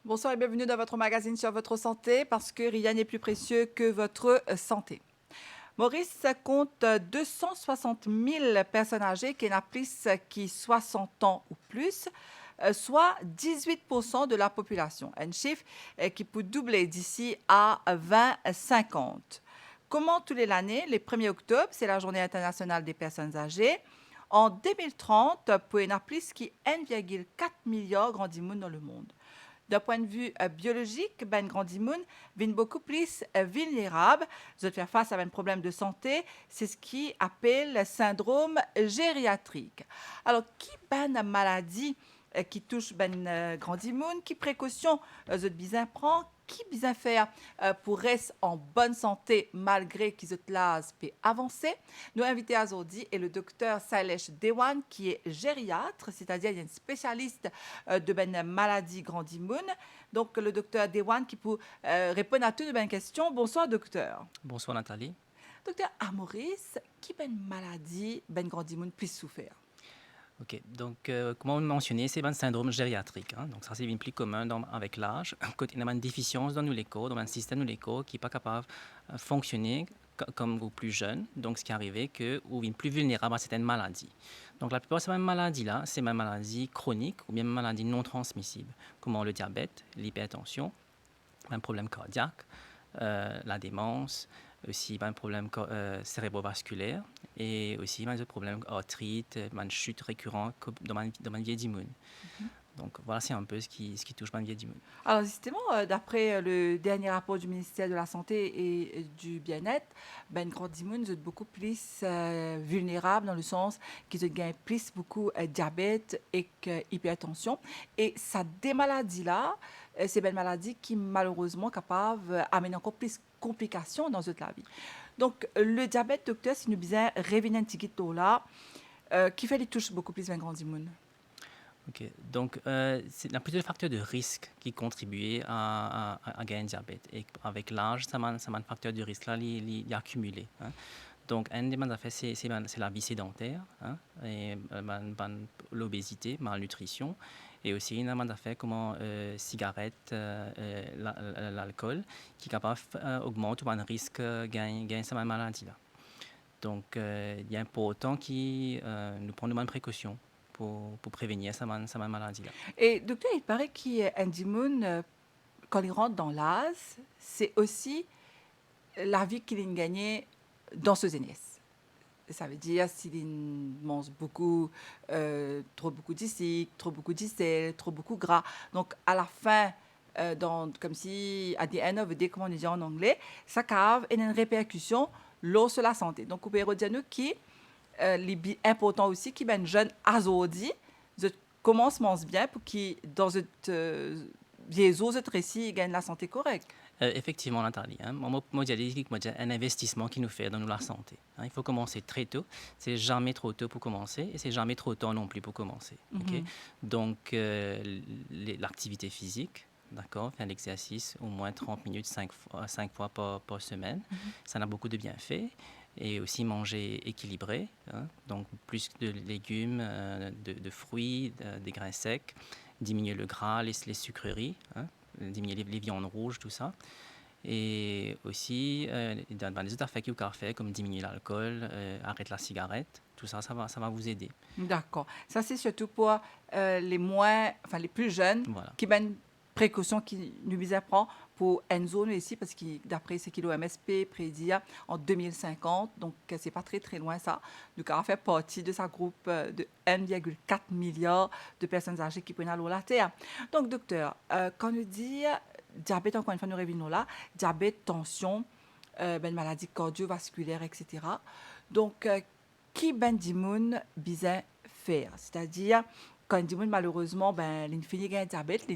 Bonsoir et bienvenue dans votre magazine sur votre santé parce que rien n'est plus précieux que votre santé. Maurice compte 260 000 personnes âgées qui n'ont plus qui 60 ans ou plus, soit 18% de la population. Un chiffre qui peut doubler d'ici à 2050. Comment tous les l'année, le 1er octobre, c'est la journée internationale des personnes âgées. En 2030, pour une plus qui 1,4 milliard grandi monde dans le monde. D'un point de vue biologique, ben grandi moun vient beaucoup plus vulnérable. Vous faire face à un problème de santé, c'est ce qui appelle le syndrome gériatrique. Alors, qui ben maladie qui touche ben grandi moun, qui précaution vous bien prend, qui bien faire pour rester en bonne santé malgré qu'ils ont l'âge peut avancer. Nous invité à aujourd'hui est le docteur Sailesh Dewan qui est gériatre, c'est-à-dire il est un spécialiste de ben maladie grandi moun. Donc le docteur Dewan qui peut répondre à toutes les questions. Bonsoir docteur. Bonsoir Nathalie. Docteur Maurice, qui ben maladie ben grandi moun plus souffert? Ok, donc comme on mentionné, c'est un syndrome gériatrique. Donc ça, c'est bien plus commun avec l'âge. Quand il y a une déficience dans nos corps, dans un système de l'écorps qui n'est pas capable de fonctionner comme aux plus jeunes. Donc ce qui est arrivé, que ou est plus vulnérable à certaines maladies. Donc la plupart de ces maladies-là, c'est une maladie chronique ou bien une maladie non transmissible, comme le diabète, l'hypertension, un problème cardiaque, la démence, aussi un problème cérébrovasculaire et aussi un problème arthrite, une chute récurrente dans ma vieille immune. Donc voilà, c'est un peu ce qui touche ma vieille immune. Alors justement, d'après le dernier rapport du ministère de la Santé et du Bien-être, ben grand immune est beaucoup plus vulnérable dans le sens qu'ils ont plus beaucoup diabète et hypertension. Et ça des maladies-là, c'est une maladie qui malheureusement capable d'amener encore plus de complications dans notre vie. Donc le diabète, docteur, si nous bien revenir un petit peu là, qui fait les touches beaucoup plus un grand immune. Ok, donc il y a plusieurs facteurs de risque qui contribuent à gagner un diabète. Et avec l'âge, ça m'a un facteur de risque là, il accumulé. Donc, un des affaires, c'est la vie sédentaire, et l'obésité, malnutrition, et aussi une des affaires comme cigarette, l'alcool, qui est capable d'augmenter le risque de gagner cette maladie-là. Donc, il est important que nous prenions de bonnes précautions pour prévenir cette maladie-là. Et docteur, il paraît qu'Andy quand il rentre dans l'AS, c'est aussi la vie qu'il a gagnée dans ce jeunesse. Ça veut dire s'il mange beaucoup, trop beaucoup de sucre, trop beaucoup de sel, trop beaucoup de gras. Donc, à la fin, comme si, à the end of the day, comme on dit en anglais, ça a une répercussion sur la santé. Donc, on peut dire qui est important aussi, qui est jeune aujourd'hui, commence bien pour qu'il, dans les autres récits, gagne la santé correcte. Effectivement, Nathalie. Moi, un investissement qui nous fait dans la santé. Il faut commencer très tôt. C'est jamais trop tôt pour commencer et c'est jamais trop tôt non plus pour commencer. Okay? Donc, l'activité physique, d'accord, faire l'exercice au moins 30 minutes, 5 fois par semaine, ça a beaucoup de bienfaits. Et aussi manger équilibré, donc plus de légumes, de fruits, des grains secs, diminuer le gras, les sucreries, diminuer les viandes rouges, tout ça. Et aussi, dans les autres affaires qu'il faut faire, comme diminuer l'alcool, arrêter la cigarette, tout ça, ça va vous aider. D'accord. Ça, c'est surtout pour les plus jeunes, Voilà. qui ont une précaution qui nous vise à prendre pour une zone ici, parce que d'après ce que l'OMSP prédit en 2050, donc c'est pas très très loin ça. Donc, on fait partie de ce groupe de 1,4 milliard de personnes âgées qui prennent à l'eau la terre. Donc, docteur, quand nous dit diabète, encore une fois, nous revenons là, diabète, tension, maladie cardiovasculaire, etc. Donc, qui ben dimoun bizarre faire, c'est-à-dire quand dimoun malheureusement il finit un diabète,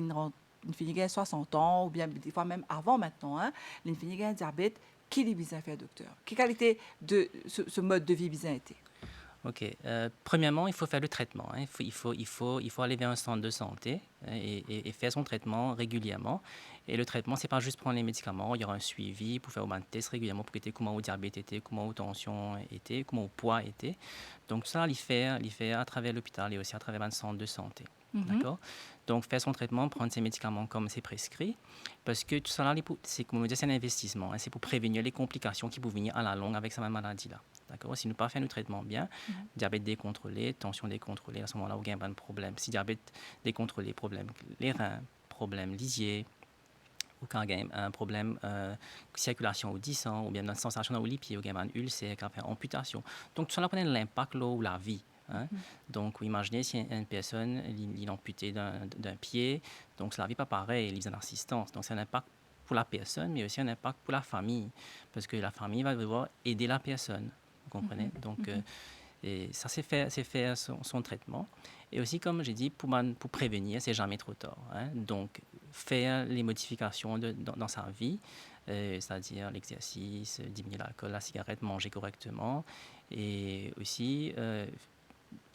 il finit 60 ans ou bien des fois même avant maintenant, il finit un diabète, qui est bizarre faire docteur? Quelle qualité de ce mode de vie bizarre été? Ok. Premièrement, il faut faire le traitement. Il faut aller vers un centre de santé et faire son traitement régulièrement. Et le traitement, c'est pas juste prendre les médicaments. Il y aura un suivi pour faire un test régulièrement pour voir comment le diabète était, comment la tension était, comment le poids était. Donc, ça, il fait à travers l'hôpital et aussi à travers un centre de santé. Mhm. D'accord? Donc, faire son traitement, prendre ses médicaments comme c'est prescrit, parce que tout ça, là, c'est, comme on dit, c'est un investissement. Hein, c'est pour prévenir les complications qui peuvent venir à la longue avec cette même maladie-là. D'accord? Si nous ne pas faire nos traitements bien, diabète décontrôlé, tension décontrôlée, à ce moment-là, il y a un problème. Si diabète décontrôlé, problème les reins, problème lisier, ou quand il y a un problème circulation au 10 ans, ou bien une sensation dans les pieds, ou il y a un ulcère, quand il y a amputation. Donc, tout ça, là, connaît l'impact là, ou la vie. Hein? Donc, imaginez si une personne est amputée d'un pied, donc la vie pas pareil, il a une assistance. Donc, c'est un impact pour la personne, mais aussi un impact pour la famille, parce que la famille va devoir aider la personne. Vous comprenez? Donc, et ça, c'est faire son traitement. Et aussi, comme j'ai dit, pour prévenir, c'est jamais trop tard. Hein? Donc, faire les modifications dans sa vie, c'est-à-dire l'exercice, diminuer l'alcool, la cigarette, manger correctement, et aussi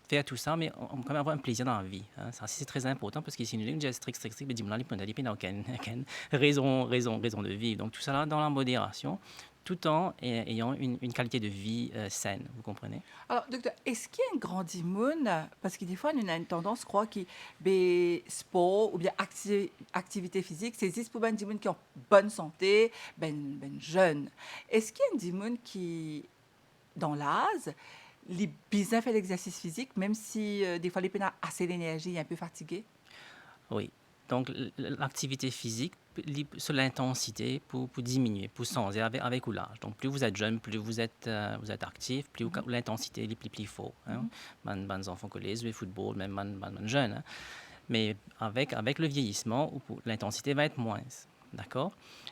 faire tout ça, mais on peut quand même avoir un plaisir dans la vie. Hein? Ça, c'est très important parce que si nous disons strict, mais dis-moi, il n'y a aucune raison de vivre. Donc, tout ça là dans la modération, tout en ayant une qualité de vie saine, vous comprenez? Alors, docteur, est-ce qu'il y a une grande immune? Parce que des fois, on a une tendance à croire que ben, sport ou bien activité physique, c'est juste pour ben, des gens qui ont bonne santé, ben jeunes. Est-ce qu'il y a une immune qui, dans l'âge, les bien fait l'exercice physique, même si des fois, les peines assez d'énergie et un peu fatigué? Oui. Donc, l'activité physique, sur l'intensité pour diminuer, pour changer avec l'âge. Donc, plus vous êtes jeune, plus vous êtes actif, plus l'intensité est plus forte. Hein? Les enfants que le football, même les jeunes. Hein? Mais avec le vieillissement, l'intensité va être moins. D'accord?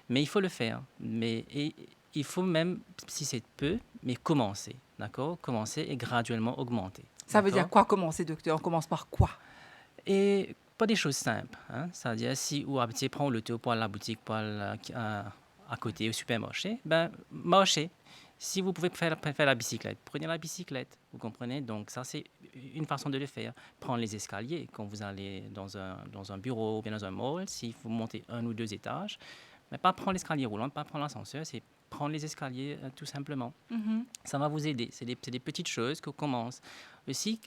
Mais il faut le faire. Et il faut même, si c'est peu, mais commencer. D'accord? Commencer et graduellement augmenter. Ça veut dire quoi commencer, docteur? On commence par quoi? Et pas des choses simples. Hein? C'est-à-dire, si vous habitez, prendre le tour pour aller à la boutique, pour aller à côté au supermarché, ben, marchez. Si vous pouvez faire la bicyclette, prenez la bicyclette. Vous comprenez? Donc, ça, c'est une façon de le faire. Prendre les escaliers quand vous allez dans un bureau ou bien dans un mall, s'il faut monter 1 ou 2 étages, mais pas prendre l'escalier roulant, pas prendre l'ascenseur, c'est prendre les escaliers tout simplement. Ça va vous aider. C'est des petites choses qu'on commence. Aussi,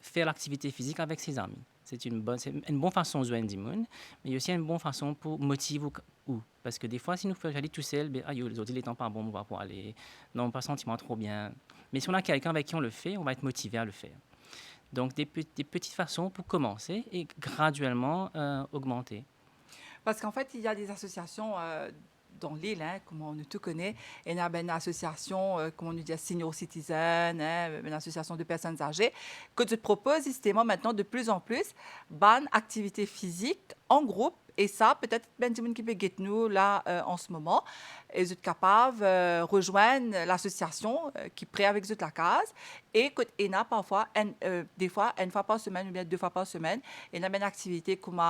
faire l'activité physique avec ses amis. C'est une bonne façon de jouer mais il y a aussi une bonne façon pour motiver parce que des fois, si nous faisons aller tout seul, ben, les autres, ils sont pas bon, on va pas aller. Non, pas sentiment trop bien. Mais si on a quelqu'un avec qui on le fait, on va être motivé à le faire. Donc, des petites façons pour commencer et graduellement augmenter. Parce qu'en fait, il y a des associations dans l'île, hein, comme on tout connaît. Il y a une association, comme on dit, senior citizen, hein, une association de personnes âgées, que tu te proposes justement maintenant de plus en plus, bonne activité physique en groupe. Et ça, peut-être, ben, du monde qui peut guetter nous là en ce moment. Et vous êtes capable de rejoindre l'association qui prête avec vous la case. Et écoute, il y a parfois, des fois, une fois par semaine ou bien 2 fois par semaine, il y a une activité comme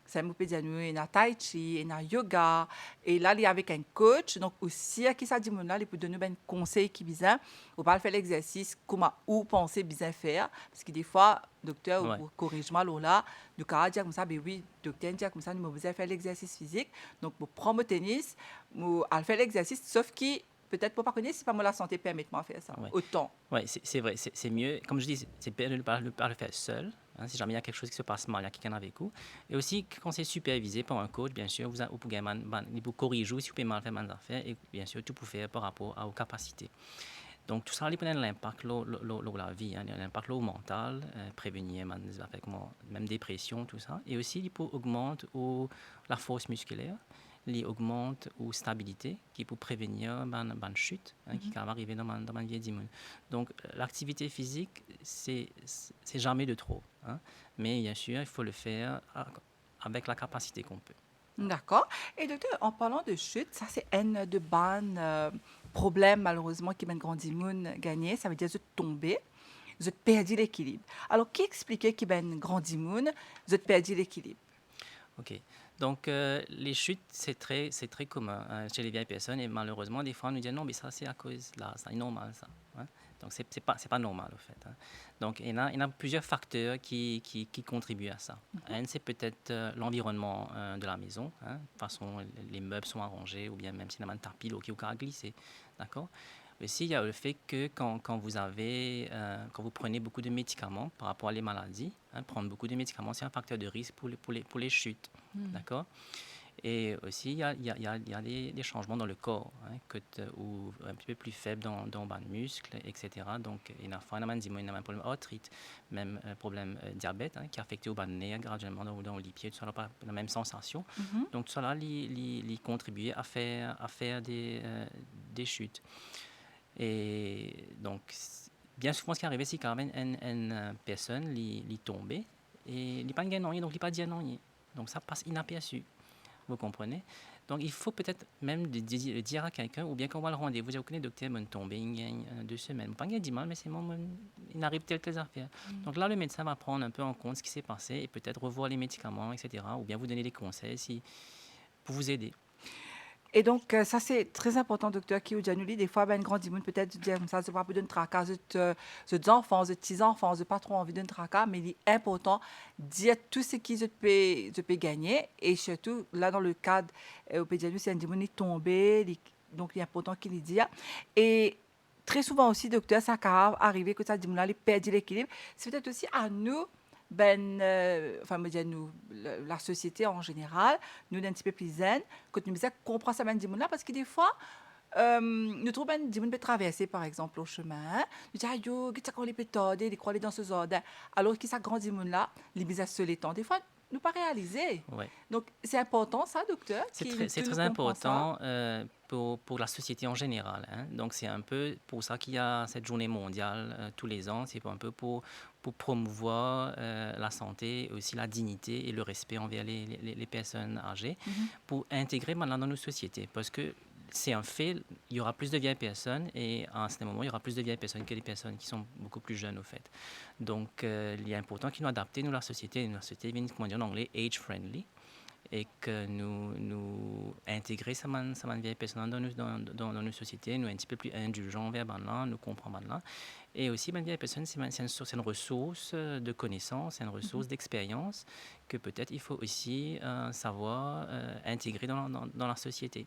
ça me peut dire nous il y a tai chi, il y a yoga et là il y a avec un coach donc aussi à qui ça dit là il peut donner ben conseil qui bizarre ou pas faire l'exercice comment ou penser bien faire parce que des fois docteur Ouais. ou corrige-moi là du cas dire comme ça ben oui docteur dire comme ça nous besoin faire l'exercice physique donc pour prendre le tennis ou à faire l'exercice sauf qui peut-être pour pas connaître si pas moi la santé permet-moi de faire ça Ouais. autant. Oui, c'est vrai, c'est mieux. Comme je dis, c'est bien de ne pas le faire seul. Hein, si jamais il y a quelque chose qui se passe mal, il y a quelqu'un avec vous. Et aussi, quand c'est supervisé par un coach, bien sûr, vous pouvez corriger si vous pouvez mal faire des affaires et bien sûr, tout pour faire par rapport aux capacités. Donc, tout ça, il y a l'impact sur la vie, hein, l'impact au mental, prévenir des affaires comme même dépression, tout ça. Et aussi, il peut augmenter la force musculaire. Il augmente ou stabilité qui peut prévenir une chute qui va arriver dans ma vie d'immun. Donc l'activité physique c'est jamais de trop, hein, mais bien sûr il faut le faire avec la capacité qu'on peut. D'accord. Et docteur, en parlant de chute, ça c'est un de bonnes problèmes malheureusement qui mène grand immune gagné. Ça veut dire que vous tombez, vous perdu l'équilibre. Alors, qui expliquait qu'il mène grand immune, vous perdu l'équilibre? OK. Donc, les chutes, c'est très commun hein, chez les vieilles personnes et malheureusement, des fois, on nous dit non, mais ça, c'est à cause de là, c'est normal, ça. Hein. Donc, c'est pas normal, au fait. Hein. Donc, il y en a plusieurs facteurs qui contribuent à ça. Un, c'est peut-être l'environnement de la maison, hein, de toute façon, les meubles sont arrangés ou bien même s'il y a un tapis qui est glisser. D'accord? Aussi, il y a le fait que quand vous prenez beaucoup de médicaments par rapport à les maladies, hein, prendre beaucoup de médicaments, c'est un facteur de risque pour les chutes. D'accord? Et aussi, il y a des changements dans le corps, hein, ou un petit peu plus faibles dans le muscle, etc. Donc, il y a un problème d'arthrite, même problème diabète, hein, qui affecte au bas de nez graduellement dans les pieds, tout ça n'a pas la même sensation. Donc, tout ça là, il contribue à faire des chutes. Et donc, bien souvent, ce qui arrive, c'est quand même une personne qui tombe et il n'est pas gagné, donc il n'est pas dit non. Donc, ça passe inaperçu. Vous comprenez? Donc, il faut peut-être même le dire à quelqu'un, ou bien qu'on va le rendez-vous, dire, OK, docteur, mon tombé, il gagne 2 semaines. Pas qu'il dit mal, mais c'est moi, il arrive telle affaire. Donc là, le médecin va prendre un peu en compte ce qui s'est passé et peut-être revoir les médicaments, etc., ou bien vous donner des conseils pour vous aider. Et donc, ça, c'est très important, docteur Kioudianouli. Des fois, ben, grand dimoun, peut-être, dire comme ça, c'est pas pour donner tracas, de enfants, de petits-enfants, de pas trop envie de tracas, mais il est important de dire tout ce qu'ils peut gagner. Et surtout, là, dans le cadre, au pédiatre, c'est un dimoun, il est tombé, donc il est important qu'il le dise. Et très souvent aussi, docteur, ça peut arriver que ça dimoun-là, il perd l'équilibre. C'est peut-être aussi à nous, enfin, me dire nous, la société en général, nous, un petit peu plus zen, quand nous disons comprendre ça, ben, là parce que des fois, nous trouvons ben, peut traverser, par exemple, au chemin, nous disons, aïe, qu'est-ce qu'on les peut tarder, les croire dans ce ordre, alors que ça grandit là, les bisages se l'étend. Des fois, nous pas réaliser. Ouais. Donc, c'est important, ça, docteur, C'est très important pour la société en général, hein. Donc, c'est un peu pour ça qu'il y a cette journée mondiale tous les ans. C'est un peu pour promouvoir la santé, aussi la dignité et le respect envers les personnes âgées, pour intégrer maintenant dans nos sociétés. Parce que c'est un fait, il y aura plus de vieilles personnes et à ce moment, il y aura plus de vieilles personnes que les personnes qui sont beaucoup plus jeunes, au fait. Donc, il est important qu'il nous adapter, nous, la société, comment dire en anglais, age-friendly, et que nous intégrer ces vieilles personnes dans nos sociétés, nous un petit peu plus indulgents envers maintenant, nous comprenons maintenant. Et aussi, les vieilles personnes, c'est une ressource de connaissances, c'est une ressource d'expérience que peut-être il faut aussi savoir intégrer dans la société.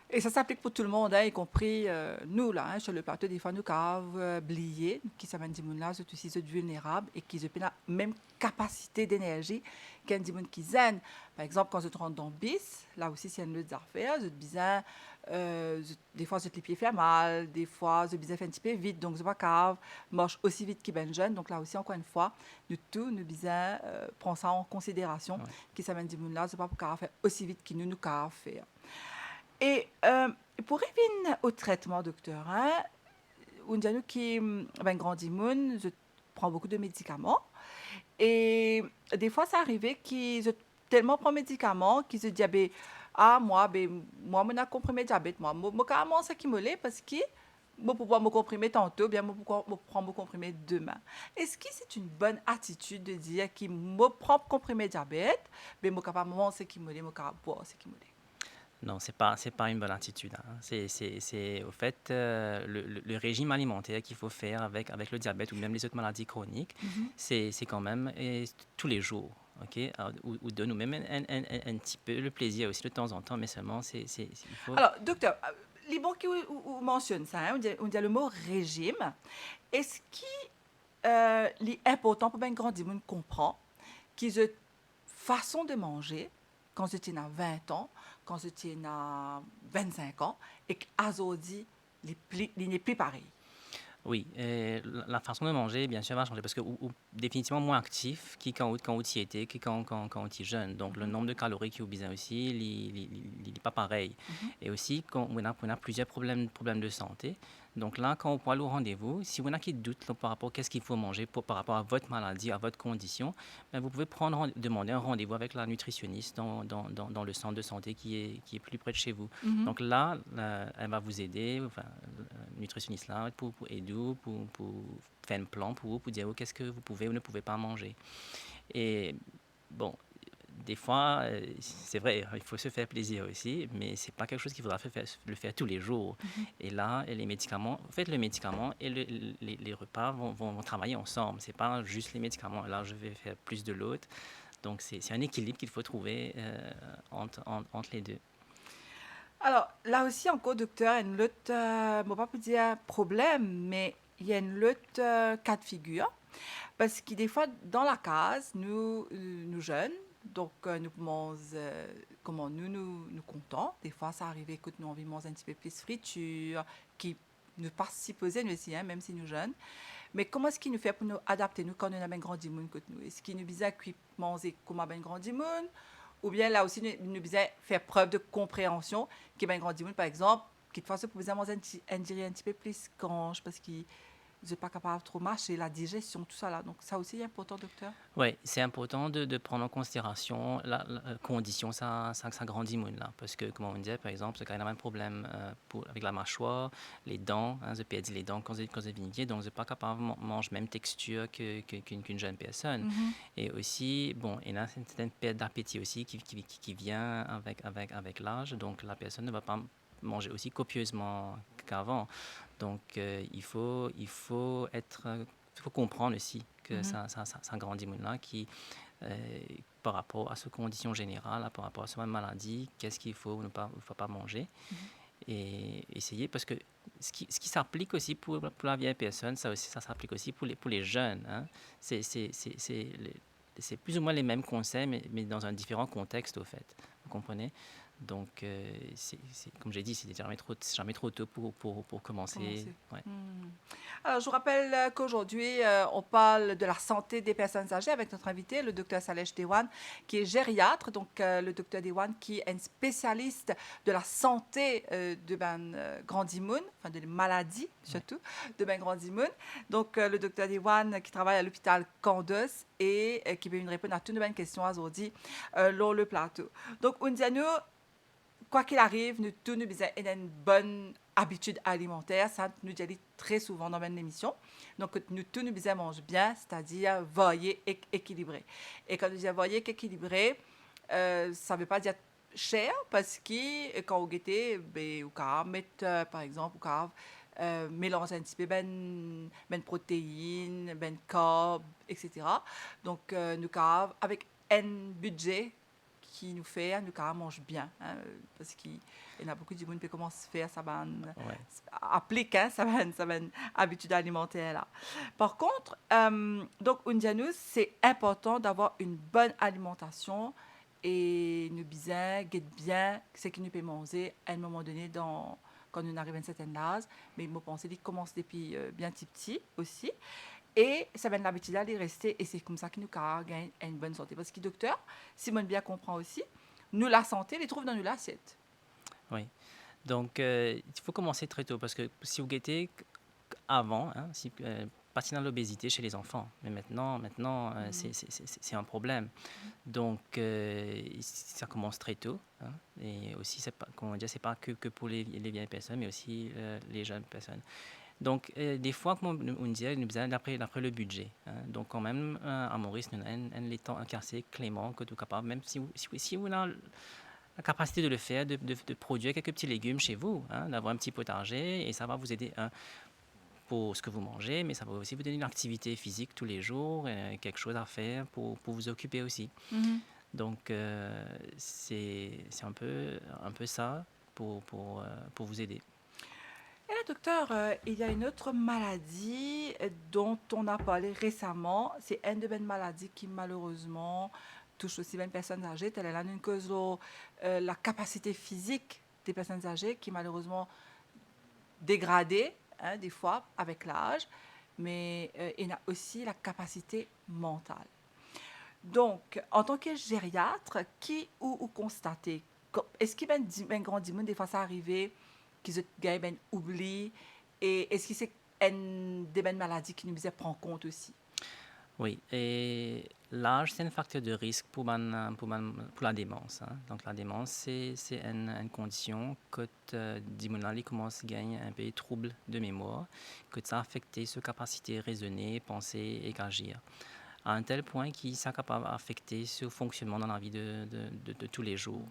Et ça s'applique pour tout le monde, hein, y compris nous, là, hein, sur le plateau, des fois, nous avons oublié qui s'amène des gens là, c'est aussi ceux vulnérables et qui ont la même capacité d'énergie qu'un des gens qui zen. Par exemple, quand je te rentre dans le bis, là aussi, c'est une autre affaire, je besoin, des fois, je les pieds fait mal, des fois, je besoin faire un petit peu vite, donc je pas cave, marche aussi vite qu'il ben jeune. Donc là aussi, encore une fois, nous tout, nous besoin prendre ça en considération, Ouais. qui s'amène des gens là, c'est pas pour faire aussi vite qu'il nous faire. Et pour revenir au traitement, docteur, hein, on dit à nous qui ben, grandi moun, je prends beaucoup de médicaments. Et des fois, ça arrivait qu'ils tellement prend médicaments qu'ils se disent, ben, ah, moi, je n'ai comprimé diabète, moi, carrément, ça qui me l'est parce que je pouvoir me comprimer tantôt, bien, je prends me comprimer demain. Est-ce que c'est une bonne attitude de dire que je prends comprimé diabète, ben, je suis capable de manger ce qui me l'est, je suis capable de boire ce qui me l'est? Non, c'est pas une bonne attitude, hein. C'est au fait le régime alimentaire qu'il faut faire avec le diabète ou même les autres maladies chroniques, c'est quand même tous les jours, ok? Ou donne nous-mêmes un petit peu le plaisir aussi de temps en temps, mais seulement il faut. Alors, docteur, les banques qui mentionnent ça, hein, on dit le mot régime. Est-ce qu'il est important pour bien grand monde comprendre qu'ils ont une façon de manger quand tu à 20 ans, quand tu à 25 ans, et qu'aujourd'hui, il n'est plus pareil? Oui, la façon de manger, bien sûr, va changer parce que ou définitivement moins actif quand tu y étais, quand tu es jeune. Donc, le nombre de calories qui est besoin aussi, il n'est pas pareil. Et aussi, quand on a plusieurs problèmes de santé. Donc là, quand on peut aller au rendez-vous, si on a qui doute là, par rapport à qu'est-ce qu'il faut manger par rapport à votre maladie, à votre condition, ben, vous pouvez demander un rendez-vous avec la nutritionniste dans le centre de santé qui est plus près de chez vous. Donc là, elle va vous aider, enfin, nutritionniste là, pour aider, pour faire un plan pour vous, pour dire qu'est-ce que vous pouvez ou ne pouvez pas manger. Et bon, des fois, c'est vrai, il faut se faire plaisir aussi, mais c'est pas quelque chose qu'il faudra le faire tous les jours. Et là, les médicaments, en fait, le médicament et les repas vont travailler ensemble. C'est pas juste les médicaments. Là, je vais faire plus de l'autre. Donc, c'est un équilibre qu'il faut trouver entre les deux. Alors, là aussi, encore, docteur, il y a une autre, bon, pas peut dire problème, mais il y a une autre cas de figure. Parce que des fois, dans la case, nous jeunes, donc nous pouvons, comment nous comptons. Des fois, ça arrive que nous envie manger un petit peu plus friture, qui nous participe aux nous aussi, hein, même si nous jeunes. Mais comment est-ce qu'il nous fait pour nous adapter, nous, quand nous avons un grand monde que nous? Est-ce qu'il nous vise à manger comme un grand monde? Ou bien là aussi, nous vise à faire preuve de compréhension, qui est un grand monde, par exemple, qui de façon pour vous manger un petit peu plus quand parce qu'il n'êtes pas capable de trop marcher, la digestion, tout ça là. Donc ça aussi est important, docteur. Oui, c'est important de prendre en considération la condition ça grandit moun là. Parce que, comme on disait, par exemple, c'est quand même un problème avec la mâchoire, les dents, hein, je peux dire les dents quand c'est vinifié, donc je pas capable de manger même texture qu'une jeune personne. Mhm. Et aussi, bon, il y a une certaine perte d'appétit aussi qui vient avec l'âge, donc la personne ne va pas manger aussi copieusement qu'avant. Donc, il faut comprendre aussi que Mhm. ça grandit maintenant qui, par rapport à ces conditions générales, par rapport à cette maladie, qu'est-ce qu'il faut ne pas, faut pas manger Mhm. et essayer parce que ce qui s'applique aussi pour la vieille personne, ça aussi ça s'applique aussi pour les jeunes. Hein. C'est plus ou moins les mêmes conseils, mais dans un différent contexte au fait. Vous comprenez? Donc, comme j'ai dit, c'est jamais trop tôt pour commencer. Commencer. Ouais. Hmm. Alors, je vous rappelle qu'aujourd'hui, on parle de la santé des personnes âgées avec notre invité, le docteur Salesh Dewan, qui est gériatre. Donc, le docteur Dewan, qui est un spécialiste de la santé de Ben Grandimoun, enfin de les maladies Ouais. surtout, de Ben Grandimoun. Donc, le docteur Dewan qui travaille à l'hôpital Candos et qui peut nous répondre à toutes nos questions aujourd'hui lors le plateau. Donc, Undiano, quoi qu'il arrive, nous tous nous besoin une bonne habitude alimentaire. Ça, nous dit très souvent dans l'émission. Donc, nous tous nous besoin manger bien, c'est-à-dire varié et équilibré. Et quand nous disons varié et équilibré, ça ne veut pas dire cher parce que quand vous guettez, vous pouvez mettre, par exemple, vous pouvez mélanger un petit peu ben protéines, ben carbs, etc. Donc, nous pouvons, avec un budget qui nous fait, nous quand mange bien, hein, parce qu'il y en a beaucoup de gens qui commencent à faire ça Ouais. applique hein, ça habitude alimentaire là. Par contre, donc Undianus, c'est important d'avoir une bonne alimentation et nous bien, guette bien ce que nous pouvons manger à un moment donné quand nous arrivons à une certaine âge, mais il faut penser qu'il commence depuis bien petit aussi. Et ça va être l'habitude d'aller rester. Et c'est comme ça que nous gagnons une bonne santé. Parce que, docteur, Simone bien comprend aussi, nous, la santé, les trouve dans nous l'assiette. Oui. Donc, il faut commencer très tôt parce que si vous guettez avant, hein, partir dans l'obésité chez les enfants, mais maintenant c'est un problème. Donc, ça commence très tôt. Hein, et aussi, c'est pas, comment dire, c'est pas que pour les vieilles personnes, mais aussi les jeunes personnes. Donc, des fois, comme on dit, nous avons d'après le budget. Hein. Donc, quand même, à Maurice, nous avons un temps assez clément que tout capable, même si vous avez la capacité de le faire, de produire quelques petits légumes chez vous, hein, d'avoir un petit potager, et ça va vous aider pour ce que vous mangez, mais ça va aussi vous donner une activité physique tous les jours, quelque chose à faire pour vous occuper aussi. Mhm. Donc, c'est un peu ça pour vous aider. Et là, docteur, il y a une autre maladie dont on a parlé récemment. C'est une de mes maladies qui, malheureusement, touche aussi les personnes âgées. Elle est là une cause de la capacité physique des personnes âgées qui, malheureusement, dégradée, hein, des fois, avec l'âge. Mais il y a aussi la capacité mentale. Donc, en tant que gériatre, qui ou constater, est-ce qu'il y a un grand dimanche, des fois ça arrive, qu'ils ont ben oubli, et est-ce que c'est une des maladies qui nous prend compte aussi? Oui, et l'âge, c'est un facteur de risque pour la démence. Hein. Donc, la démence, c'est une condition que Dimonali commence à gagner un peu de troubles de mémoire, que ça affecte sa capacité à raisonner, penser et agir, à un tel point qu'il s'est capable d'affecter ce fonctionnement dans la vie de tous les jours.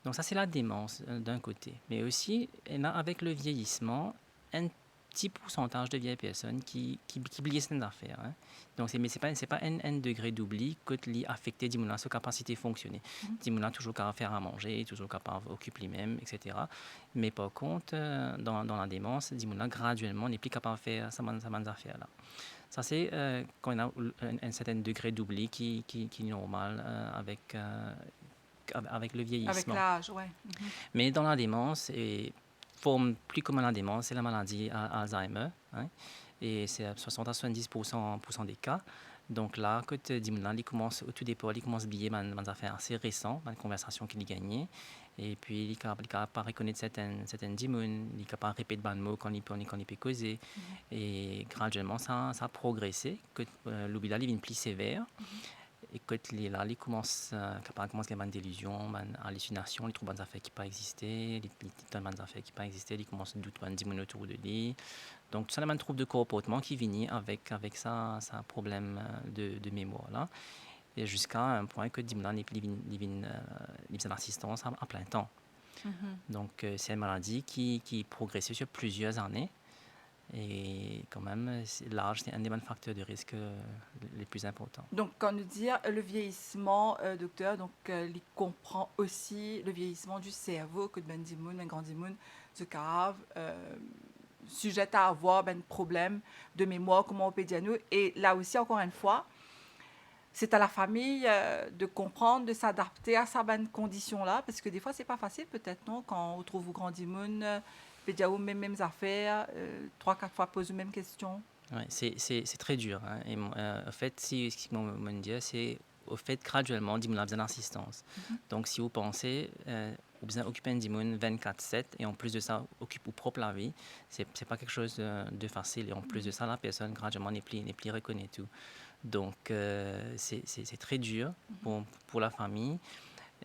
Donc, ça, c'est la démence d'un côté. Mais aussi, avec le vieillissement, un petit pourcentage de vieilles personnes qui oublient certaines affaires. Hein. Donc, mais c'est pas un degré d'oubli que li affecté dimona sa capacité de fonctionner. Dimona toujours capable de faire à manger, toujours capable d'occuper lui-même, etc. Mais par contre, dans la démence, dimona graduellement n'est plus capable de faire sa bonne affaire là. Ça, c'est quand on a un certain degré d'oubli qui est normal avec le Avec vieillissement. l'âge, oui. Mais dans la démence, et forme plus commune la démence, c'est la maladie Alzheimer. Hein, et c'est à 60 à 70% des cas. Donc là, quand il commence, au tout départ, il commence à oublier des affaires assez récentes, des conversations qu'il a gagnées. Et puis, il est capable de reconnaître certaines dimons, il est capable de répéter des mots quand il peut causer. Et graduellement, ça a progressé. L'oubli là, il devient plus sévère. Et quand il est là, il commence à avoir des délusions, des hallucinations, il trouve des affaires qui n'ont pas existé, il trouve des affaires qui n'ont pas existé, il commence à douter des mots autour de lui. Donc, tout ça, c'est un trouble de comportement qui vient avec ça problème de mémoire. Là. Et jusqu'à un point que Dimlan il besoin d'assistance à plein temps. Donc, c'est une maladie qui progresse sur plusieurs années. Et quand même, l'âge, c'est un des facteurs de risque les plus importants. Donc, quand nous dit le vieillissement, docteur, donc il comprend aussi le vieillissement du cerveau, que ben dimoun, ben grand dimoun, ce cave, sujette à avoir ben problème de mémoire, comment on peut dire nous. Et là aussi, encore une fois, c'est à la famille de comprendre, de s'adapter à sa bonne condition-là, parce que des fois, c'est pas facile, peut-être, non, quand on trouve au grand dimoun, pédiao, mêmes affaires, 3-4 fois pose les mêmes questions. Ouais, c'est très dur. Hein. Et, en fait, ce que je dire, c'est au fait graduellement, on a besoin d'assistance. Donc, si vous pensez, vous besoin d'occuper un dimon 24/7 et en plus de ça, occupe vos propre la vie, c'est pas quelque chose de facile. Et en plus de ça, la personne graduellement n'est plus reconnue tout. Donc, c'est très dur pour la famille.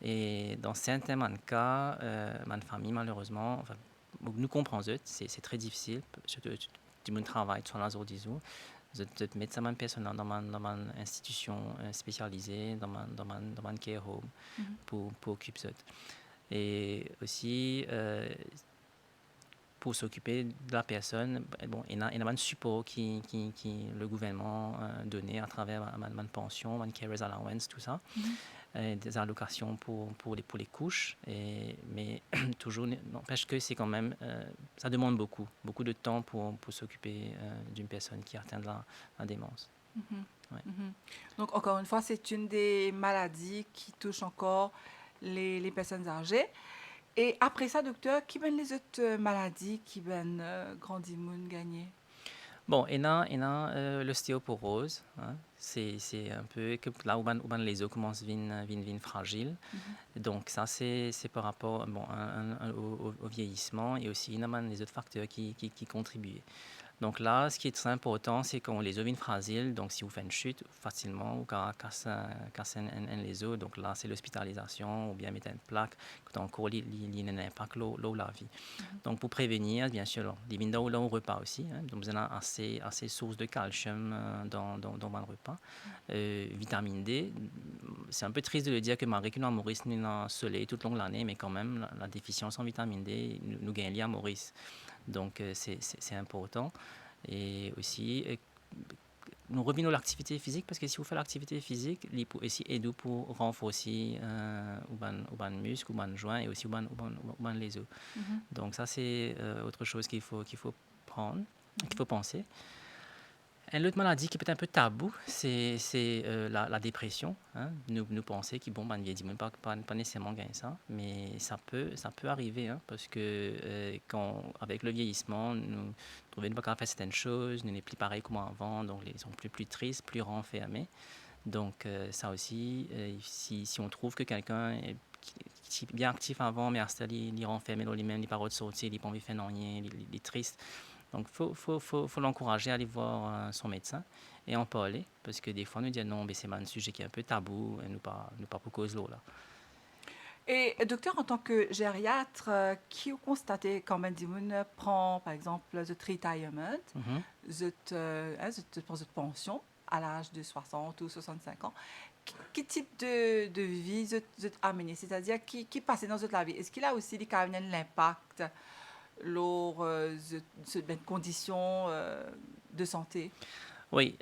Et dans certains cas, ma famille, malheureusement, enfin, nous comprenons, c'est très difficile, surtout du monde travail sur la zone disons, de mettre ça même personne dans ma institution spécialisée, dans ma care home pour occuper ça. Et aussi, pour s'occuper de la personne, bon, il y a un support qui le gouvernement donnait à travers ma pension, ma carers allowance, tout ça. Des allocations pour les couches, mais toujours, n'empêche que c'est quand même, ça demande beaucoup de temps pour s'occuper d'une personne qui atteint de la démence. Ouais. Donc, encore une fois, c'est une des maladies qui touche encore les personnes âgées. Et après ça, docteur, qui mène les autres maladies qui mènent grand dimoun gagner? Bon, il y a l'ostéoporose. Hein. C'est un peu que là où les os commencent à devenir fragiles. Donc, ça, c'est par rapport au vieillissement et aussi il y a les autres facteurs qui contribuent. Donc là, ce qui est très important, c'est qu'on les os fragiles. Donc, si vous faites une chute facilement ou casse les os, donc là, c'est l'hospitalisation ou bien mettre une plaque quand encore il y a un impact la vie. Donc, pour prévenir, bien sûr, les vins dans le repas aussi. Hein, donc, vous avez assez sources de calcium dans le repas. Vitamine D, c'est un peu triste de le dire que Marie à Maurice nous a soleil toute l'année, mais quand même, la déficience en vitamine D nous gagne à Maurice. Donc, c'est important. Et aussi, nous revenons à l'activité physique, parce que si vous faites l'activité physique, il peut aussi aider pour renforcer les muscles, les joints et aussi les os. Donc, ça, c'est autre chose qu'il faut prendre, qu'il faut penser. Une autre maladie qui peut être un peu tabou, c'est la dépression. Hein. Nous pensons que bon, vieillit pas nécessairement gagner ça, mais ça peut arriver, hein, parce que avec le vieillissement, nous trouvons pas capable de faire certaines choses, nous n'est plus pareil comme avant, donc ils sont plus tristes, plus renfermés. Donc ça aussi, si on trouve que quelqu'un est bien actif avant, mais il est renfermé dans lui-même, il n'a pas envie de sortir, il n'a pas envie de faire rien, il est triste. Donc, il faut l'encourager à aller voir son médecin et en parler, parce que des fois, nous disons non, mais c'est un sujet qui est un peu tabou, et nous pas pour cause là. Et docteur, en tant que gériatre, qui a constaté quand Mandimoun prend, par exemple, le retirement, pour cette pension à l'âge de 60 ou 65 ans, quel type de vie vous amené? C'est-à-dire, qui passait dans votre vie? Est-ce qu'il a aussi quand même l'impact leurs conditions de santé. Oui,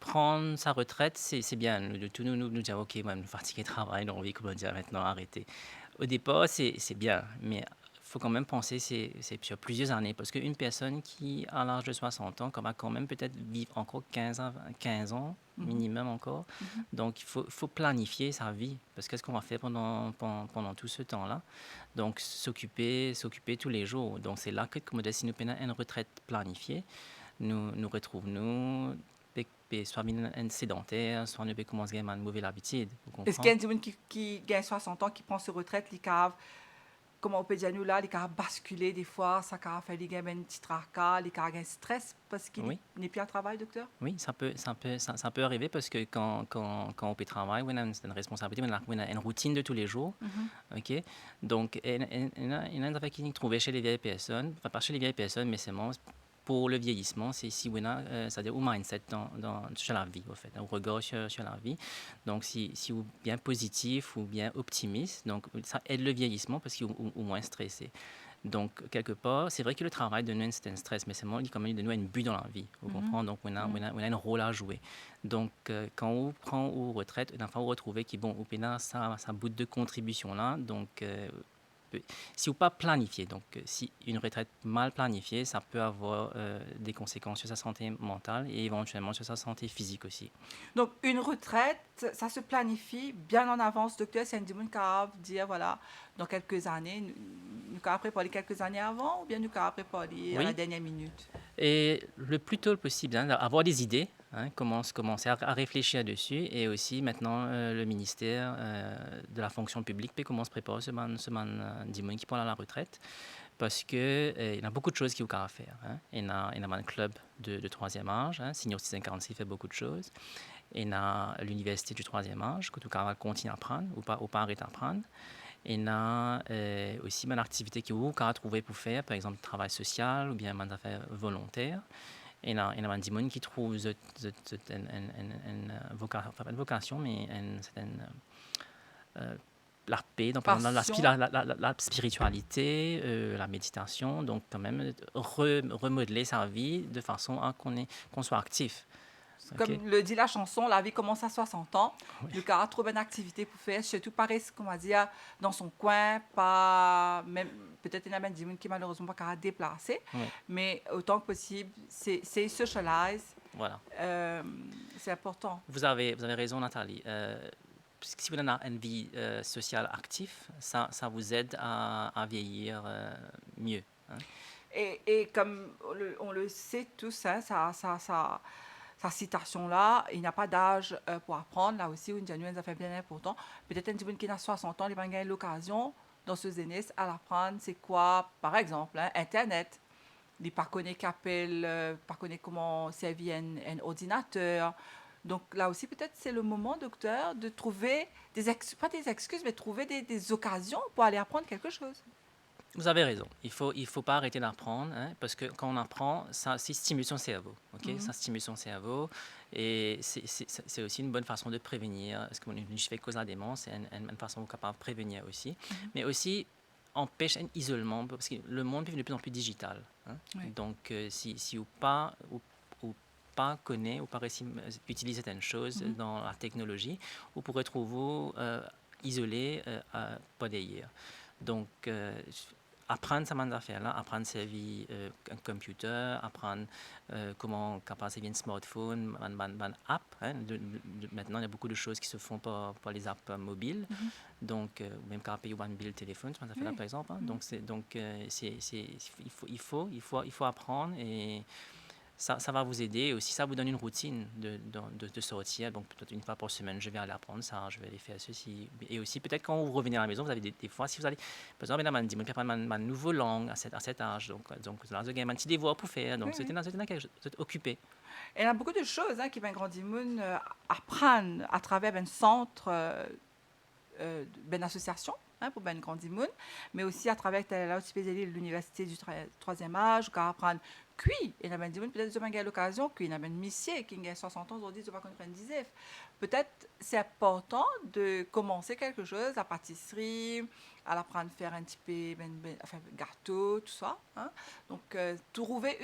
prendre sa retraite, c'est bien. De tout nous dire, OK, moi, je suis fatigué de travail, j'ai envie, comment dire, maintenant, arrêter. Au départ, c'est bien, mais il faut quand même penser, c'est sur plusieurs années, parce qu'une personne qui, à l'âge de 60 ans, va quand même peut-être vivre encore 15 ans Mhm, minimum encore. mhm. Donc, il faut planifier sa vie, parce que qu'est-ce qu'on va faire pendant tout ce temps-là? Donc, s'occuper tous les jours. Donc, c'est là que, comme si nous prenons une retraite planifiée, nous retrouvons-nous, soit bien un sédentaire, soit nous commençons à avoir une mauvaise habitude, vous Est-ce qu'il y comprenez? a des gens qui gagnent 60 ans, qui prend sa retraite, les caves, comment on peut dire nous là, les caves basculer des fois, ça a fait les gagnent un petit tracas, les caves gagnent stress parce qu'il Oui. n'est plus à travail, docteur? Oui, ça peut arriver parce que quand on peut travailler, on a une responsabilité, on a une routine de tous les jours. Mhm. OK? Donc, il y a une affaire qui trouvé chez les vieilles personnes, enfin pas chez les vieilles personnes, mais c'est pour le vieillissement, c'est si on a, c'est-à-dire au mindset sur la vie, au fait, au regard sur la vie. Donc, si vous bien positif ou bien optimiste, donc ça aide le vieillissement parce qu'il est au moins stressé. Donc, quelque part, c'est vrai que le travail de nous, c'est un stress, mais c'est moi, comme il de nous, un but dans la vie. Vous Mhm. comprenez? Donc, Mhm. on a un rôle à jouer. Donc, quand on prend aux retraites, une fois, on retrouve que, bon, on a ça bout de contribution là. Donc, si vous pas planifié, donc si une retraite mal planifiée, ça peut avoir des conséquences sur sa santé mentale et éventuellement sur sa santé physique aussi. Donc, une retraite, ça se planifie bien en avance, docteur. C'est un dimanche dire, voilà, dans quelques années, nous avons préparé quelques années avant ou bien nous avons préparé à la Oui, dernière minute? et le plus tôt possible, hein, avoir des idées, hein, commencer à réfléchir dessus. Et aussi, maintenant, le ministère de la fonction publique peut commencer à préparer ce qui prend la retraite. Parce que il y a beaucoup de choses qu'il faut à faire. Hein. Il y a un club de troisième âge, hein, Senior 646 fait beaucoup de choses. Il y a l'université du troisième âge, que tout le monde continue à apprendre ou pas arrêter d'apprendre. Il y a aussi une activité qui vous pouvez trouver pour faire, par exemple, travail social ou bien une affaire volontaire. Il y a un monde qui trouve une vocation, enfin pas une vocation, mais une certaine la paix, donc par exemple, Passion. la spiritualité, la méditation, donc quand même remodeler sa vie de façon à qu'on soit actif. OK? Comme le dit la chanson, la vie commence à 60 ans. Oui. Le gars a trouvé une activité pour faire, surtout pareil, comme on va dire, dans son coin, pas même peut-être il y a même des gens qui malheureusement pas déplacer, Oui, mais autant que possible, c'est socialize, voilà. euh, c'est important. Vous avez raison, Nathalie. Puisque si vous avez une vie sociale active, ça vous aide à vieillir mieux. Hein. Et comme on le sait tous, hein, sa citation-là, il n'y a pas d'âge pour apprendre. Là aussi, une genuine, ça fait bien important. Peut-être un petit qui a 60 ans, il va gagner l'occasion dans ce zénith à l'apprendre. C'est quoi, par exemple, hein, Internet. Il ne connaît qu'appelle, pas connaît comment servir un ordinateur. Donc là aussi, peut-être c'est le moment, docteur, de trouver pas des excuses, mais trouver des occasions pour aller apprendre quelque chose. Vous avez raison. Il faut pas arrêter d'apprendre, hein, parce que quand on apprend, ça stimule son cerveau. OK? Mhm. Ça stimule son cerveau. Et c'est aussi une bonne façon de prévenir. Parce que je fais cause de la démence, c'est une façon capable de prévenir aussi. Mhm. Mais aussi, empêche un isolement, parce que le monde est de plus en plus digital. Hein. Oui. Donc, si ou pas connaît ou pas réussi à utiliser certaines choses Mhm. dans la technologie, vous pourrez trouver isolé, pas d'ailleurs. Donc, apprendre ces affaires-là, apprendre sa vie, un computer, apprendre comment capable une smartphone, une app. Hein. Maintenant, il y a beaucoup de choses qui se font par les apps mobiles. Mhm. Donc, même quand payer one bill téléphone, ces affaires-là, Oui. par exemple. Hein. Mhm. Il faut apprendre et ça va vous aider. Aussi, ça vous donne une routine de sortir. Donc, peut-être une fois par semaine, je vais aller apprendre ça, je vais aller faire ceci. Et aussi, peut-être quand vous revenez à la maison, vous avez des fois, si vous allez, par exemple, je vais apprendre ma nouvelle langue à cet âge. Donc là, vous avez un petit devoir pour faire. Oui, Donc, oui. c'était quelque chose, vous êtes occupé. Et il y a beaucoup de choses hein, qui ben Grand Moon apprendre à travers un centre, une association hein, pour Ben Grand Moon, mais aussi à travers là, l'université du troisième âge, on peut apprendre cuit. Et la peut-être que j'ai l'occasion qu'il y a une monsieur qui a 60 ans aujourd'hui, je ne sais pas qu'on prenne. Peut-être c'est important de commencer quelque chose, la pâtisserie, à apprendre à faire un petit peu enfin, gâteau, tout ça. Hein? Donc, trouver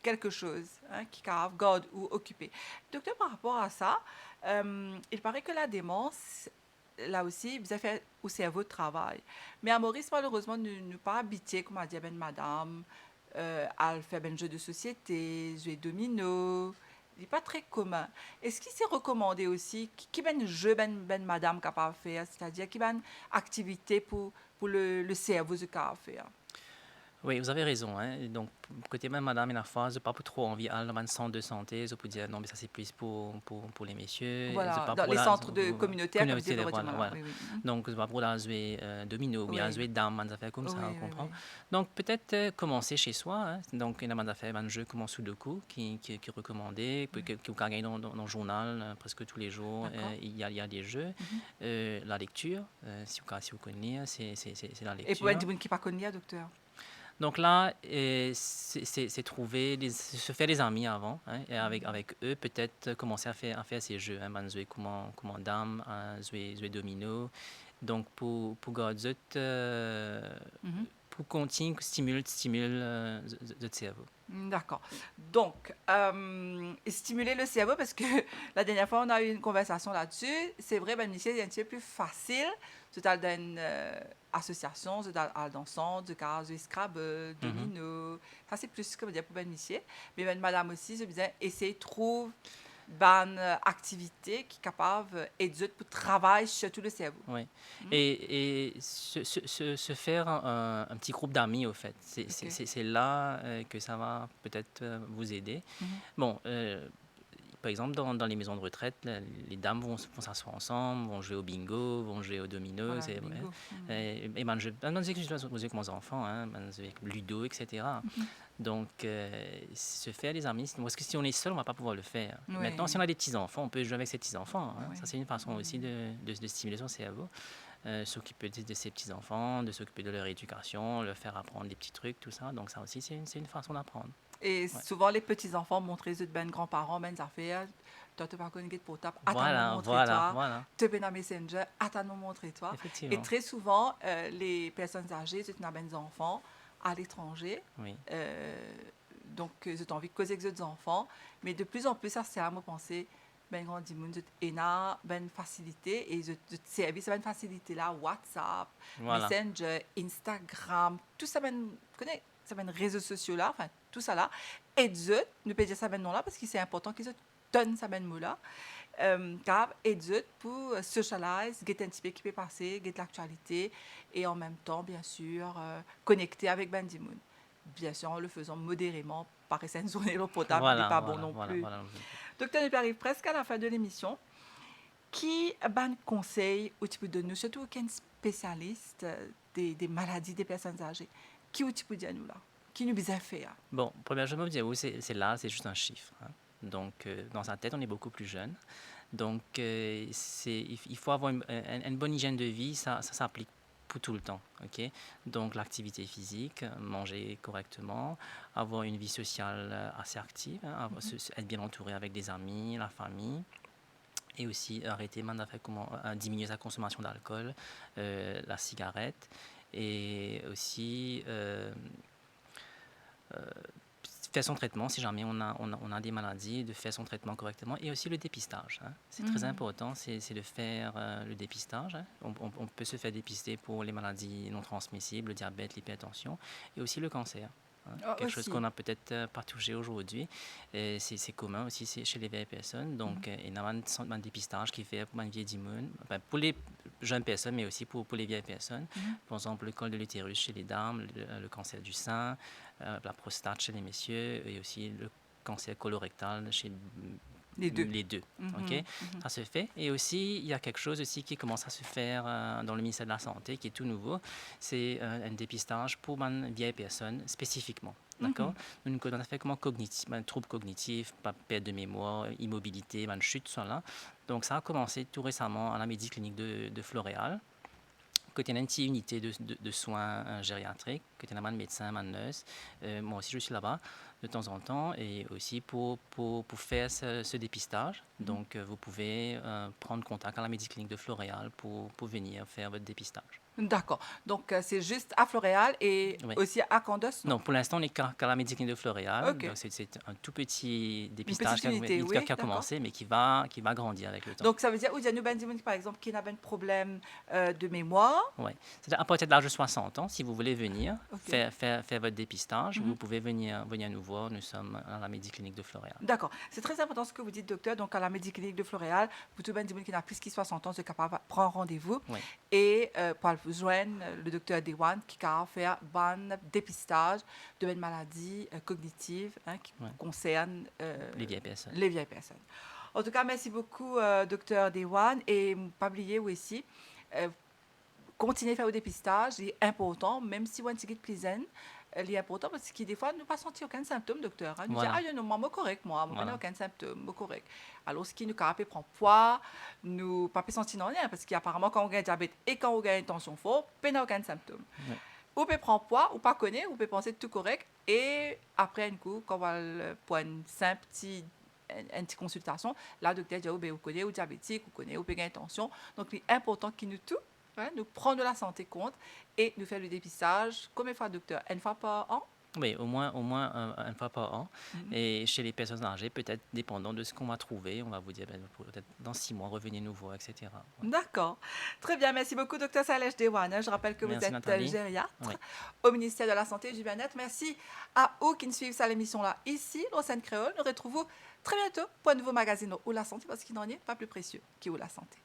quelque chose hein, qui garde ou occupé. Docteur, par rapport à ça, il paraît que la démence, là aussi, vous avez fait au cerveau de travail. Mais à Maurice, malheureusement, ne pas habiter, comme a dit ben madame, à faire un jeu de société, jouer domino. Il n'est pas très commun. Est-ce qu'il s'est recommandé aussi, qui ben jeu madame capable de faire, c'est-à-dire qui ben activité pour le cerveau de capable de faire? Oui, vous avez raison. Hein. Et donc, côté même madame, il y a fois, je n'ai pas trop envie à un centre de santé. Je peux dire non, mais ça c'est plus pour les messieurs. Je Voilà, pas dans pour les la centres de communautaires, comme disait communauté, le voilà, là. voilà. Oui, oui. Mhm. Donc, je pas pour la jouer domino ou bien Oui, jouer dame, des affaires comme oui, ça, on oui, comprend. oui. Donc, peut-être commencer chez soi. Hein. Donc, il y a des affaires, un jeu comme en Sudoku qui est recommandé, Oui. qui gagne dans le journal presque tous les jours. D'accord. Il y a des jeux. Mhm. La lecture, si vous connaissez, c'est la Et pour un lecture. qui n'est pas connu, docteur. Donc là, c'est trouver, se faire des amis avant, hein, et avec eux, peut-être commencer à faire ces jeux, hein, jouer comment dame, jouer domino. Donc pour garder, Mhm. pour continuer, stimule le cerveau. D'accord. Donc, stimuler le cerveau, parce que la dernière fois, on a eu une conversation là-dessus. C'est vrai, ben, c'est un petit peu plus facile. Tu as une association, tu as dansant, tu as Scrabble, Mhm. domino. Ça, c'est plus, comme dire, pour ben, mais ben, madame aussi, je disais, essayer de trouver une activité qui est capable d'aider pour travailler sur tout le cerveau. Oui. Hmm? Et se faire un petit groupe d'amis, au fait, OK. c'est là que ça va peut-être vous aider. Mhm. Bon, par exemple, dans les maisons de retraite, les dames vont s'asseoir ensemble, vont jouer au bingo, vont jouer au domino. Voilà, le bingo. Et man, je que je dois jouer avec mes enfants, hein, man, jouer avec Ludo, etc. Mhm. Donc, se faire des amis, parce que si on est seul, on ne va pas pouvoir le faire. Maintenant, si Oui. on a des petits-enfants, on peut jouer avec ses petits-enfants. Hein. Oui. Ça, c'est une façon aussi de stimuler son cerveau. S'occuper de ses petits-enfants, de s'occuper de leur éducation, leur faire apprendre des petits trucs, tout ça. Donc, ça aussi, c'est une façon d'apprendre. Et Ouais. souvent, les petits-enfants montrent les autres ben grands-parents, ben affaires. Toi, tu pas connu pour tape, attends nous Voilà, montrer voilà, toi. voilà. Tu peux dans Messenger, attends nous montrer toi. Et Effectivement. très souvent, les personnes âgées, c'est des enfants à l'étranger. Oui. Donc, j'ai envie de causer avec les enfants. Mais de plus en plus, ça c'est à me penser, ben grand dimoun, et na, ben facilité. Et je service, ben facilité là, WhatsApp, Voilà. Messenger, Instagram, tout ça, ben, connais, ça ben réseaux sociaux là, enfin, tout ça là. Et je, ne peux dire ça ben non là, parce que c'est important qu'ils se donnent ça ben mot là. Car et je, pour socialize, get un petit peu qui peut passer, get l'actualité, et en même temps, bien sûr, connecter avec ben dimoun. Bien sûr, en le faisant modérément, par une journée l'eau potable, il n'est Voilà, pas bon voilà, non voilà, plus. voilà. Docteur, on arrive presque à la fin de l'émission. Qui ban conseil ou tu peux donner, surtout aucun spécialiste des maladies des personnes âgées? Qui ou tu peux dire nous là? Qui nous bien faire? Bon, première chose, je me dire, oui, c'est là, c'est juste un chiffre. Hein. Donc, dans sa tête, on est beaucoup plus jeune. Donc, il faut avoir une bonne hygiène de vie, ça s'applique pour tout le temps. Ok. Donc, l'activité physique, manger correctement, avoir une vie sociale assez active, hein, être bien entouré avec des amis, la famille. Et aussi arrêter diminuer sa consommation d'alcool, la cigarette. Et aussi faire son traitement si jamais on a des maladies, de faire son traitement correctement. Et aussi le dépistage. Hein. C'est très important, c'est de faire le dépistage. Hein. On peut se faire dépister pour les maladies non transmissibles, le diabète, l'hypertension et aussi le cancer. Hein. Ah, Quelque chose aussi. qu'on n'a peut-être pas touché aujourd'hui. C'est commun aussi chez les vieilles personnes. Donc, il y a un dépistage qui fait pour une vieille immune, pour les jeunes personnes, mais aussi pour les vieilles personnes. Par exemple, le col de l'utérus chez les dames, le cancer du sein, la prostate chez les messieurs et aussi le cancer colorectal chez Les deux. les deux. Ok, ça se fait. Et aussi, il y a quelque chose aussi qui commence à se faire dans le ministère de la Santé, qui est tout nouveau. C'est un dépistage pour une vieille personne spécifiquement. D'accord. Donc, on a fait comment cognitif, troubles cognitifs, perte de mémoire, immobilité, chute, tout ça là. Donc, ça a commencé tout récemment à la Médiclinique de Floréal Quand il y a une petite unité de soins gériatriques, quand il y a un médecin, un nurse, moi aussi je suis là-bas de temps en temps et aussi pour faire ce dépistage. Donc vous pouvez prendre contact à la Médiclinique de Floréal pour venir faire votre dépistage. D'accord. Donc, c'est juste à Floréal et Oui. aussi à Candos, non? Non, pour l'instant, on n'est qu'à la Médiclinique de Floréal. OK. Donc, c'est un tout petit Une dépistage petite unité, oui, qui a d'accord. commencé, mais qui va grandir avec le temps. Donc, ça veut dire, il y a nous, ben, par exemple, qui n'a pas de problème de mémoire. Oui. C'est-à-dire à partir de l'âge de 60 ans, si vous voulez venir OK. faire votre dépistage, vous pouvez venir nous voir. Nous sommes à la Médiclinique de Floréal. D'accord. C'est très important ce que vous dites, docteur. Donc, à la Médiclinique de Floréal, vous tout ben, qui n'a plus que 60 ans, c'est capable de prendre rendez-vous. Oui. Et pour vous joindre le docteur Dewan qui a fait un bon dépistage de maladies cognitives qui concernent Les vieilles personnes. les vieilles personnes. En tout cas, merci beaucoup, docteur Dewan. Et pas oublier aussi, continuer à faire le dépistage, c'est important, même si on est plaisant. Il est important parce que des fois, nous ne pas sentir aucun symptôme, docteur. Nous Voilà. disons, non, moi, correct, moi, Voilà. aucun symptôme, correct. Alors, ce qui nous capable prend poids, nous pas sentir rien parce qu'apparemment, quand on a diabète et quand on a une tension forte, on n'a aucun symptôme. Ouais. Ou peut prendre poids, ou pas connaître, ou peut penser tout correct. Et après, un coup, quand on va pour une simple une petite consultation, là, le docteur dit, vous connaissez, ou diabétique, vous connaissez, ou peut une tension. Donc, il est important qu'il nous tout. Nous prendre de la santé compte et nous faire le dépistage. Combien de fois, docteur? Une fois par an? Oui, au moins une fois par an. Et chez les personnes âgées, peut-être dépendant de ce qu'on va trouver, on va vous dire peut-être dans 6 mois, revenez nous voir, etc. Ouais. D'accord. Très bien. Merci beaucoup, docteur Salèche Dewan. Je rappelle que Merci, vous êtes Nathalie. gériatre Oui. au ministère de la Santé et du Bien-être. Merci à vous qui nous suivent cette émission-là ici, au Seine Créole. Nous retrouvons très bientôt pour un nouveau magazine où la santé, parce qu'il n'en est pas plus précieux qu'où la santé.